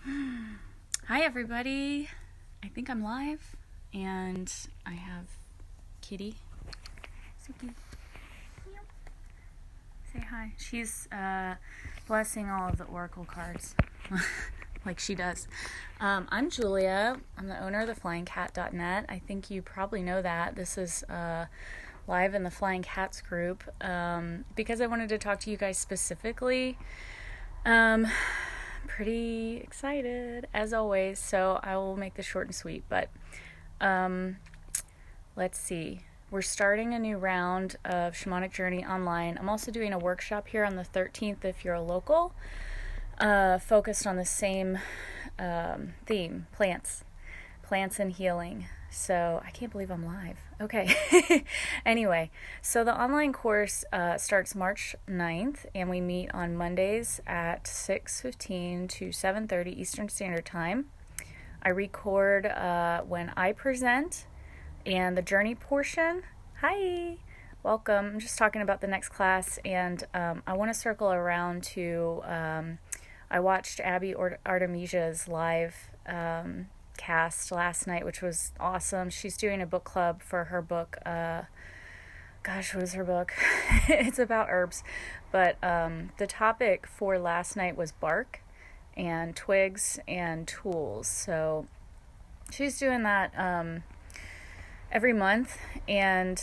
Hi everybody. I think I'm live and I have Kitty. Suki. Say hi. She's blessing all of the oracle cards like she does. I'm Julia. I'm the owner of theflyingcat.net. I think you probably know that. This is live in the Flying Cats group because I wanted to talk to you guys specifically. Pretty excited as always, so I will make this short and sweet, but let's see. We're starting a new round of Shamanic Journey online. I'm also doing a workshop here on the 13th if you're a local, focused on the same theme, plants and healing. So I can't believe I'm live. Okay. Anyway, so the online course starts March 9th, and we meet on Mondays at 6:15 to 7:30 Eastern Standard Time. I record when I present, and the journey portion, hi, welcome. I'm just talking about the next class, and I want to circle around to, I watched Abby Artemisia's live cast last night, which was awesome. She's doing a book club for her book. What is her book? It's about herbs, but the topic for last night was bark and twigs and tools. So she's doing that every month, and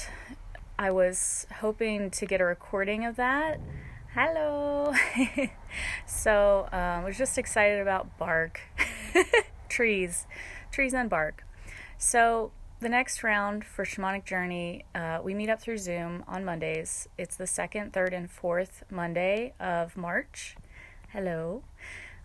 I was hoping to get a recording of that. Hello. So I was just excited about bark. Trees and bark. So the next round for Shamanic Journey, we meet up through Zoom on Mondays. It's the second, third, and fourth Monday of March. Hello.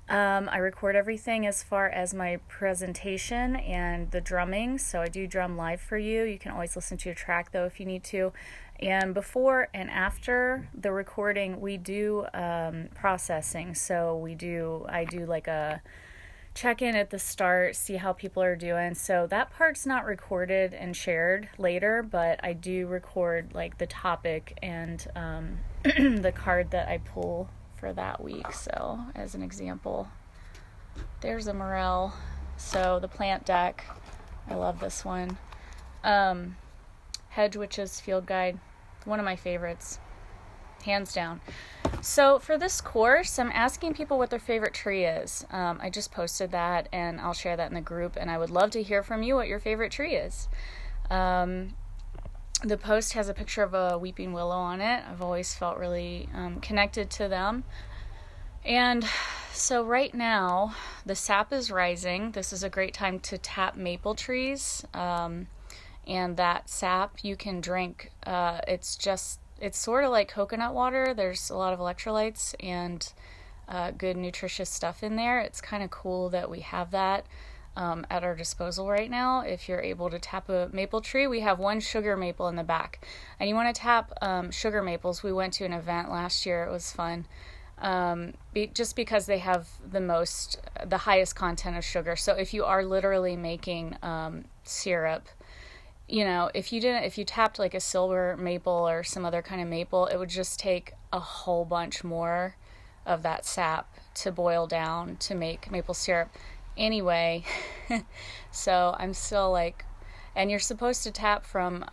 I record everything as far as my presentation and the drumming, so I do drum live for you. You can always listen to a track though if you need to. And before and after the recording, we do processing. So I do like a check in at the start, see how people are doing. So that part's not recorded and shared later, but I do record like the topic and the card that I pull for that week. So as an example, there's a morel. So the plant deck, I love this one. Hedge Witch's Field Guide, one of my favorites, hands down. So for this course, I'm asking people what their favorite tree is. I just posted that, and I'll share that in the group, and I would love to hear from you what your favorite tree is. The post has a picture of a weeping willow on it. I've always felt really connected to them. And so right now, the sap is rising. This is a great time to tap maple trees. And that sap you can drink. It's sort of like coconut water. There's a lot of electrolytes and good nutritious stuff in there. It's kind of cool that we have that at our disposal right now. If you're able to tap a maple tree, we have one sugar maple in the back. And you want to tap sugar maples. We went to an event last year. It was fun. Just because they have the highest content of sugar. So if you are literally making syrup, if you tapped like a silver maple or some other kind of maple, it would just take a whole bunch more of that sap to boil down to make maple syrup. Anyway, so I'm still and you're supposed to tap from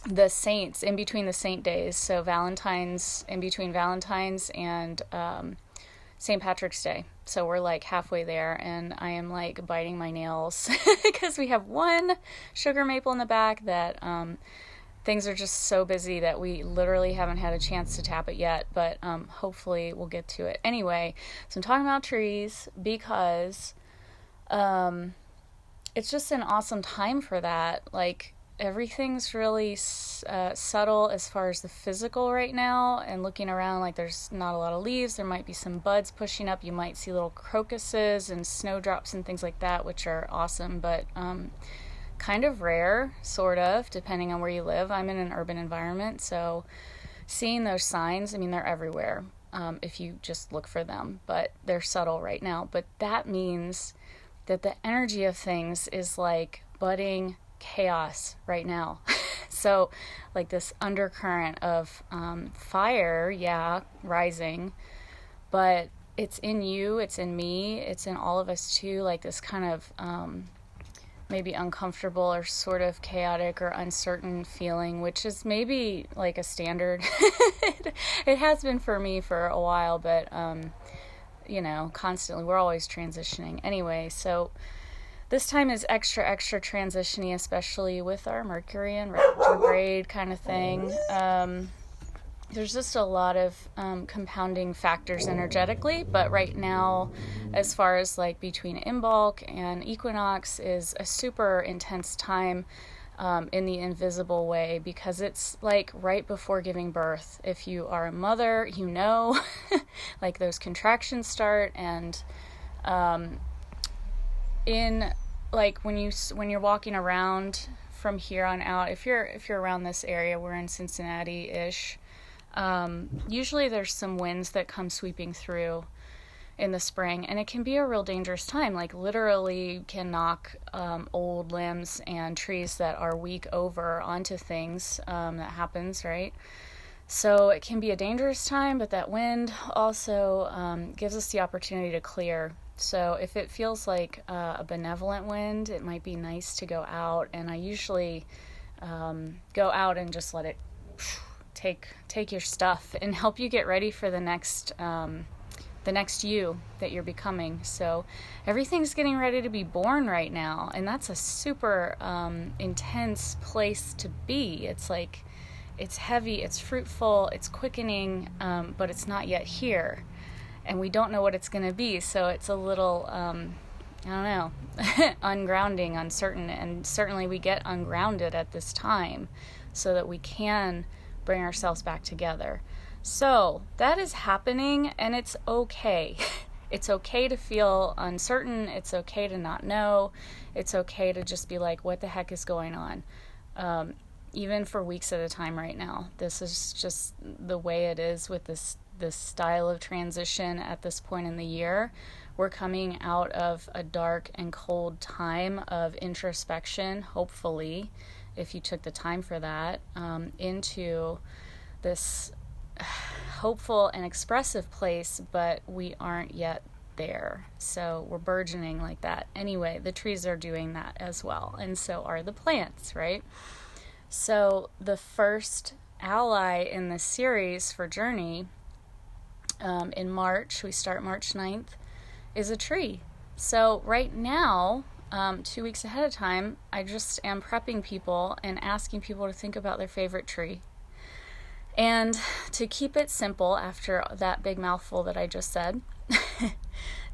the saints in between the saint days. So Valentine's, in between Valentine's and St. Patrick's Day. So we're halfway there, and I am biting my nails because we have one sugar maple in the back that things are just so busy that we literally haven't had a chance to tap it yet, but hopefully we'll get to it. Anyway, so I'm talking about trees because it's just an awesome time for that. Everything's really subtle as far as the physical right now, and looking around, there's not a lot of leaves. There might be some buds pushing up. You might see little crocuses and snowdrops and things like that, which are awesome, but kind of rare, sort of, depending on where you live. I'm in an urban environment, so seeing those signs, they're everywhere if you just look for them, but they're subtle right now. But that means that the energy of things is budding chaos right now. So this undercurrent of fire, rising, but it's in you, it's in me, it's in all of us too, like this kind of maybe uncomfortable or sort of chaotic or uncertain feeling, which is maybe like a standard. It has been for me for a while, but constantly, we're always transitioning anyway. So this time is extra transition-y, especially with our Mercury and retrograde kind of thing. There's just a lot of compounding factors energetically, but right now, as far as like between Imbolc and equinox, is a super intense time in the invisible way, because it's like right before giving birth. If you are a mother, like those contractions start, and in like when you're walking around from here on out, if you're around this area, we're in Cincinnati-ish. Usually there's some winds that come sweeping through in the spring, and it can be a real dangerous time, like literally can knock old limbs and trees that are weak over onto things. That happens, right? So it can be a dangerous time, but that wind also gives us the opportunity to clear. So if it feels like a benevolent wind, it might be nice to go out, and I usually go out and just let it take your stuff and help you get ready for the next you that you're becoming. So everything's getting ready to be born right now, and that's a super intense place to be. It's like, it's heavy, it's fruitful, it's quickening, but it's not yet here, and we don't know what it's going to be. So it's a little ungrounding, uncertain, and certainly we get ungrounded at this time so that we can bring ourselves back together. So that is happening, and it's okay. It's okay to feel uncertain. It's okay to not know. It's okay to just be like, what the heck is going on? Even for weeks at a time right now. This is just the way it is with this style of transition at this point in the year. We're coming out of a dark and cold time of introspection, hopefully, if you took the time for that, into this hopeful and expressive place, but we aren't yet there. So we're burgeoning like that. Anyway, the trees are doing that as well, and so are the plants, right? So the first ally in this series for Journey, in March, we start March 9th, is a tree. So right now, 2 weeks ahead of time, I just am prepping people and asking people to think about their favorite tree. And to keep it simple after that big mouthful that I just said,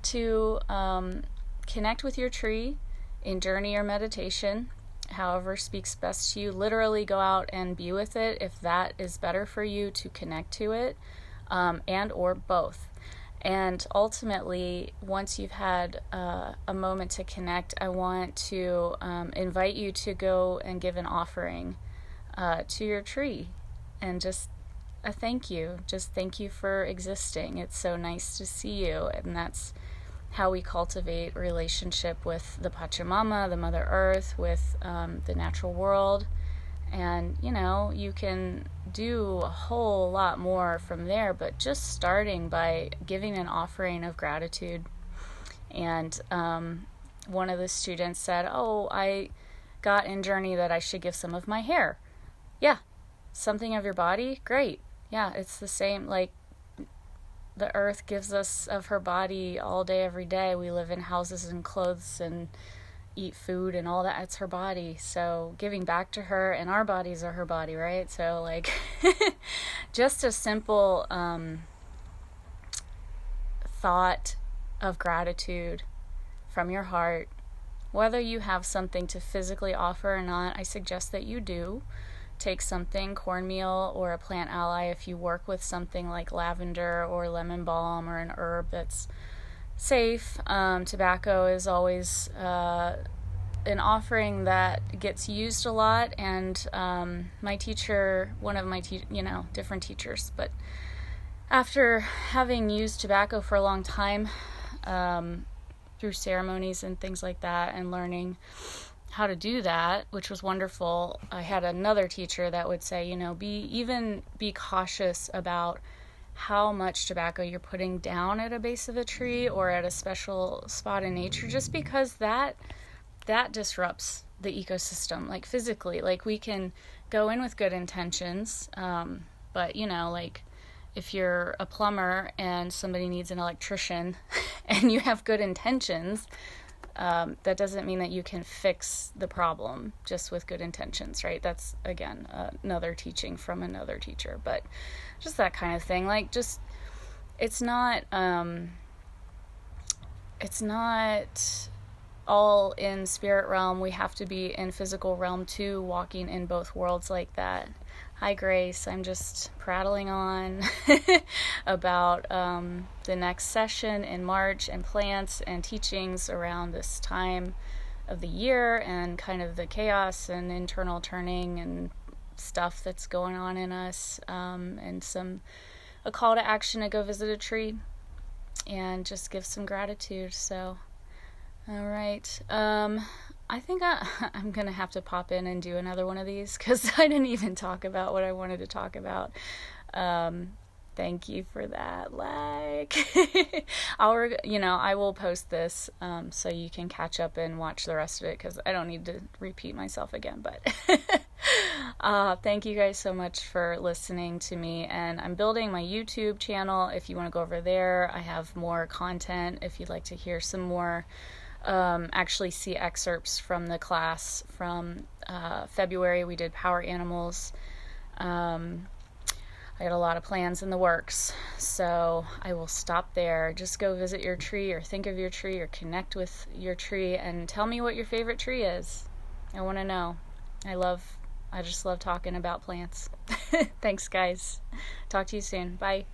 to connect with your tree in journey or meditation, however speaks best to you. Literally go out and be with it if that is better for you to connect to it, and or both. And ultimately, once you've had a moment to connect, I want to invite you to go and give an offering to your tree, and just a thank you. Just thank you for existing. It's so nice to see you. And that's how we cultivate a relationship with the Pachamama, the Mother Earth, with the natural world. And, you can do a whole lot more from there, but just starting by giving an offering of gratitude. And one of the students said, I got in Journey that I should give some of my hair. Yeah. Something of your body? Great. Yeah, it's the same, like the earth gives us of her body all day, every day. We live in houses and clothes and eat food and all that. It's her body. So giving back to her, and our bodies are her body, right? So like just a simple thought of gratitude from your heart. Whether you have something to physically offer or not, I suggest that you do. Take something, cornmeal or a plant ally, if you work with something like lavender or lemon balm or an herb that's safe. Tobacco is always an offering that gets used a lot, and my teacher, one of my different teachers, but after having used tobacco for a long time, through ceremonies and things like that, and learning how to do that, which was wonderful, I had another teacher that would say, be cautious about how much tobacco you're putting down at a base of a tree or at a special spot in nature, just because that disrupts the ecosystem, like physically. Like, we can go in with good intentions, but like if you're a plumber and somebody needs an electrician and you have good intentions, that doesn't mean that you can fix the problem just with good intentions, right? That's, again, another teaching from another teacher, but just that kind of thing. Like, just, it's not all in spirit realm. We have to be in physical realm too, walking in both worlds like that. Hi, Grace. I'm just prattling on about the next session in March and plants and teachings around this time of the year and kind of the chaos and internal turning and stuff that's going on in us, and a call to action to go visit a tree and just give some gratitude. So, all right. I think I'm going to have to pop in and do another one of these because I didn't even talk about what I wanted to talk about. Thank you for that. Like, I will post this so you can catch up and watch the rest of it because I don't need to repeat myself again. But thank you guys so much for listening to me. And I'm building my YouTube channel. If you want to go over there, I have more content. If you'd like to hear some more, actually see excerpts from the class from February. We did power animals. I got a lot of plans in the works, so I will stop there. Just go visit your tree or think of your tree or connect with your tree and tell me what your favorite tree is. I want to know. I just love talking about plants. Thanks, guys. Talk to you soon. Bye.